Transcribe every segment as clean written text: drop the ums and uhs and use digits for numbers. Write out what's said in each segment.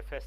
FS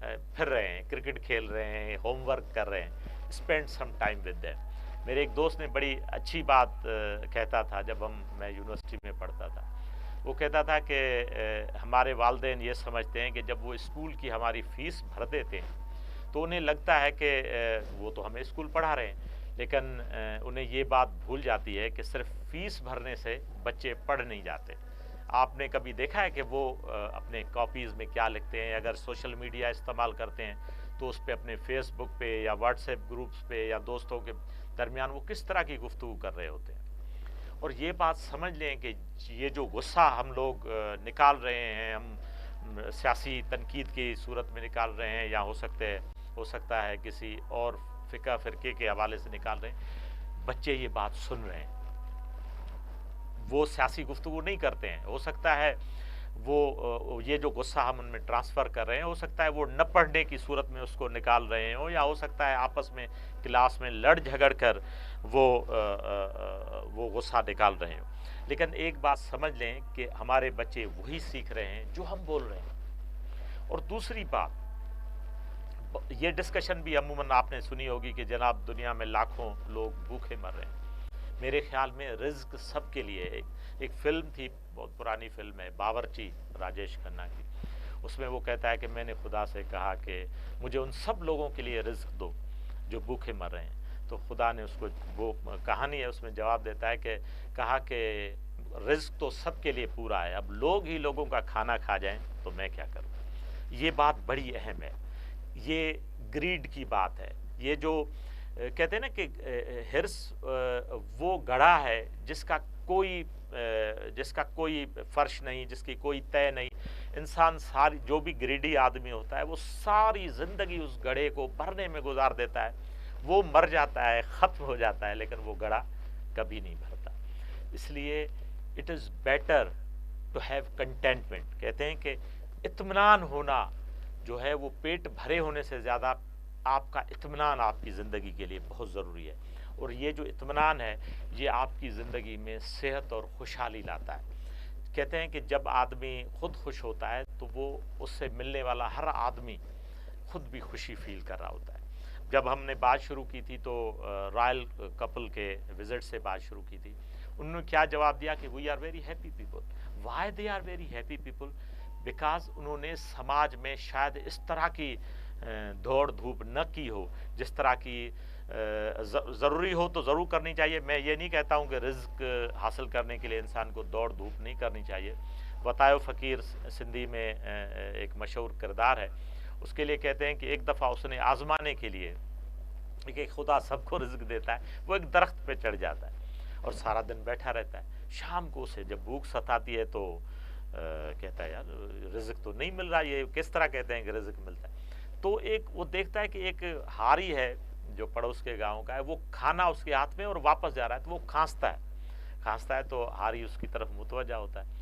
پھر رہے ہیں، کرکٹ کھیل رہے ہیں، ہوم ورک کر رہے ہیں. Spend some time with them. میرے ایک دوست نے بڑی اچھی بات کہتا تھا جب میں یونیورسٹی میں پڑھتا تھا. وہ کہتا تھا کہ ہمارے والدین یہ سمجھتے ہیں کہ جب وہ اسکول کی ہماری فیس بھر دیتے ہیں تو انہیں لگتا ہے کہ وہ تو ہمیں اسکول پڑھا رہے ہیں، لیکن انہیں یہ بات بھول جاتی ہے کہ صرف فیس بھرنے سے بچے پڑھ نہیں جاتے. آپ نے کبھی دیکھا ہے کہ وہ اپنے کاپیز میں کیا لکھتے ہیں؟ اگر سوشل میڈیا استعمال کرتے ہیں تو اس پہ اپنے فیس بک پہ یا واٹس ایپ گروپس پہ یا دوستوں کے درمیان وہ کس طرح کی گفتگو کر رہے ہوتے ہیں. اور یہ بات سمجھ لیں کہ یہ جو غصہ ہم لوگ نکال رہے ہیں، ہم سیاسی تنقید کی صورت میں نکال رہے ہیں، یا ہو سکتا ہے کسی اور فرقے کے حوالے سے نکال رہے ہیں، بچے یہ بات سن رہے ہیں. وہ سیاسی گفتگو نہیں کرتے ہیں، ہو سکتا ہے وہ یہ جو غصہ ہم ان میں ٹرانسفر کر رہے ہیں، ہو سکتا ہے وہ نہ پڑھنے کی صورت میں اس کو نکال رہے ہوں، یا ہو سکتا ہے آپس میں کلاس میں لڑ جھگڑ کر وہ غصہ نکال رہے ہوں. لیکن ایک بات سمجھ لیں کہ ہمارے بچے وہی سیکھ رہے ہیں جو ہم بول رہے ہیں. اور دوسری بات، یہ ڈسکشن بھی عموماً آپ نے سنی ہوگی کہ جناب دنیا میں لاکھوں لوگ بھوکے مر رہے ہیں. میرے خیال میں رزق سب کے لیے ہے. ایک فلم تھی، بہت پرانی فلم ہے، باورچی، راجیش کھنہ کی. اس میں وہ کہتا ہے کہ میں نے خدا سے کہا کہ مجھے ان سب لوگوں کے لیے رزق دو جو بھوکے مر رہے ہیں. تو خدا نے اس کو، وہ کہانی ہے اس میں جواب دیتا ہے کہ کہا کہ رزق تو سب کے لیے پورا ہے، اب لوگ ہی لوگوں کا کھانا کھا جائیں تو میں کیا کروں. یہ بات بڑی اہم ہے. یہ گریڈ کی بات ہے. یہ جو کہتے ہیں نا کہ ہرس وہ گڑھا ہے جس کا کوئی فرش نہیں، جس کی کوئی طے نہیں. انسان ساری، جو بھی گریڈی آدمی ہوتا ہے وہ ساری زندگی اس گڑھے کو بھرنے میں گزار دیتا ہے. وہ مر جاتا ہے، ختم ہو جاتا ہے، لیکن وہ گڑھا کبھی نہیں بھرتا. اس لیے it is better to have contentment. کہتے ہیں کہ اطمینان ہونا جو ہے وہ پیٹ بھرے ہونے سے زیادہ آپ کا اطمینان آپ کی زندگی کے لیے بہت ضروری ہے. اور یہ جو اطمینان ہے یہ آپ کی زندگی میں صحت اور خوشحالی لاتا ہے. کہتے ہیں کہ جب آدمی خود خوش ہوتا ہے تو وہ اس سے ملنے والا ہر آدمی خود بھی خوشی فیل کر رہا ہوتا ہے. جب ہم نے بات شروع کی تھی تو رائل کپل کے وزٹ سے بات شروع کی تھی. انہوں نے کیا جواب دیا کہ we are very happy people. Why they are very happy people? Because انہوں نے سماج میں شاید اس طرح کی دوڑ دھوپ نہ کی ہو جس طرح کی ضروری ہو تو ضرور کرنی چاہیے. میں یہ نہیں کہتا ہوں کہ رزق حاصل کرنے کے لیے انسان کو دوڑ دھوپ نہیں کرنی چاہیے. وطائے فقیر سندھی میں ایک مشہور کردار ہے. اس کے لیے کہتے ہیں کہ ایک دفعہ اس نے آزمانے کے لیے کہ خدا سب کو رزق دیتا ہے، وہ ایک درخت پہ چڑھ جاتا ہے اور سارا دن بیٹھا رہتا ہے. شام کو اسے جب بھوک ستاتی ہے تو کہتا ہے یار رزق تو نہیں مل رہا، یہ کس طرح کہتے ہیں کہ رزق ملتا ہے. تو ایک وہ دیکھتا ہے کہ ایک ہاری ہے جو پڑوس کے گاؤں کا ہے، وہ کھانا اس کے ہاتھ میں اور واپس جا رہا ہے. تو وہ کھانستا ہے تو ہاری اس کی طرف متوجہ ہوتا ہے.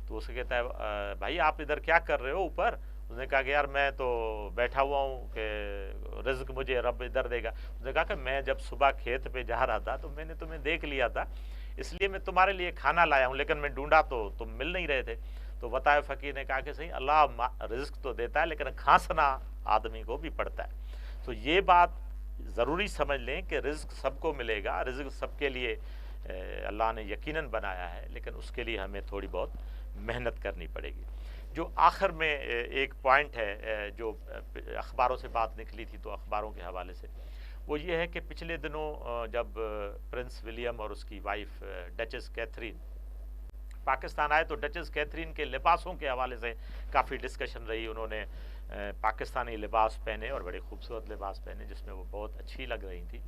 تو اسے کہتا ہے بھائی آپ ادھر کیا کر رہے ہو اوپر؟ اس نے کہا کہ یار میں تو بیٹھا ہوا ہوں کہ رزق مجھے رب ادھر دے گا. اس نے کہا کہ میں جب صبح کھیت پہ جا رہا تھا تو میں نے تمہیں دیکھ لیا تھا، اس لیے میں تمہارے لیے کھانا لایا ہوں، لیکن میں ڈھونڈا تو تم مل نہیں رہے تھے. تو وطائے فقیر نے کہا کہ صحیح، اللہ رزق تو دیتا ہے لیکن کھانسنا آدمی کو بھی پڑتا ہے. تو یہ بات ضروری سمجھ لیں کہ رزق سب کو ملے گا، رزق سب کے لیے اللہ نے یقیناً بنایا ہے، لیکن اس کے لیے ہمیں تھوڑی بہت محنت کرنی پڑے گی. جو آخر میں ایک پوائنٹ ہے جو اخباروں سے بات نکلی تھی تو اخباروں کے حوالے سے، وہ یہ ہے کہ پچھلے دنوں جب پرنس ولیم اور اس کی وائف ڈچس کیتھرین پاکستان آئے تو ڈچس کیتھرین کے لباسوں کے حوالے سے کافی ڈسکشن رہی. انہوں نے پاکستانی لباس پہنے اور بڑے خوبصورت لباس پہنے جس میں وہ بہت اچھی لگ رہی تھیں.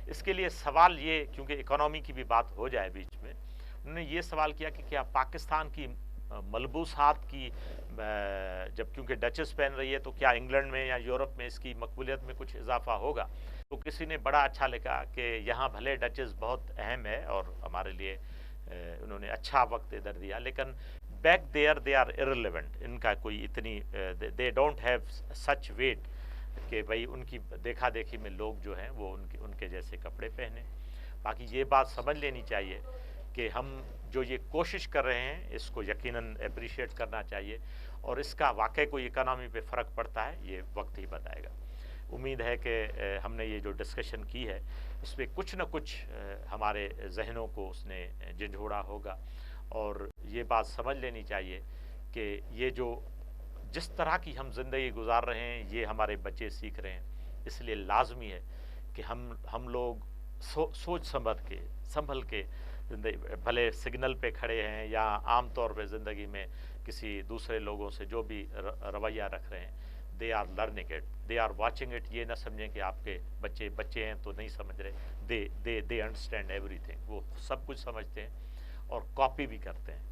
اس کے لیے سوال یہ، کیونکہ اکانومی کی بھی بات ہو جائے بیچ میں، انہوں نے یہ سوال کیا کہ کیا پاکستان کی ملبوسات کی جب کیونکہ ڈچس پہن رہی ہے تو کیا انگلینڈ میں یا یورپ میں اس کی مقبولیت میں کچھ اضافہ ہوگا؟ تو کسی نے بڑا اچھا لکھا کہ یہاں بھلے ڈچس بہت اہم ہے اور ہمارے لیے انہوں نے اچھا وقت ادھر دیا، لیکن بیک دے آر irrelevant. ان کا کوئی اتنی they don't have such weight کہ بھائی ان کی دیکھا دیکھی میں لوگ جو ہیں وہ ان کے جیسے کپڑے پہنے. باقی یہ بات سمجھ لینی چاہیے کہ ہم جو یہ کوشش کر رہے ہیں اس کو یقیناً اپریشیٹ کرنا چاہیے، اور اس کا واقعی کوئی اکانومی پہ فرق پڑتا ہے یہ وقت ہی بتائے گا۔ امید ہے کہ ہم نے یہ جو ڈسکشن کی ہے اس پہ کچھ نہ کچھ ہمارے ذہنوں کو اس نے جھنجھوڑا ہوگا، اور یہ بات سمجھ لینی چاہیے کہ یہ جو جس طرح کی ہم زندگی گزار رہے ہیں یہ ہمارے بچے سیکھ رہے ہیں، اس لیے لازمی ہے کہ ہم لوگ سوچ سنبھل کے زندگی، بھلے سگنل پہ کھڑے ہیں یا عام طور پہ زندگی میں کسی دوسرے لوگوں سے جو بھی رویہ رکھ رہے ہیں، they are learning it, they are watching it. یہ نہ سمجھیں کہ آپ کے بچے ہیں تو نہیں سمجھ رہے، دے انڈرسٹینڈ ایوری تھنگ، وہ سب کچھ سمجھتے ہیں اور کاپی بھی کرتے ہیں،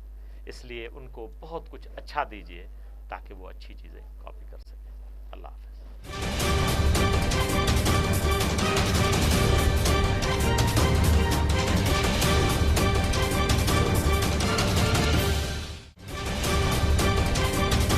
اس لیے ان کو بہت کچھ اچھا دیجیے تاکہ وہ اچھی چیزیں کاپی کر سکیں۔ اللہ حافظ۔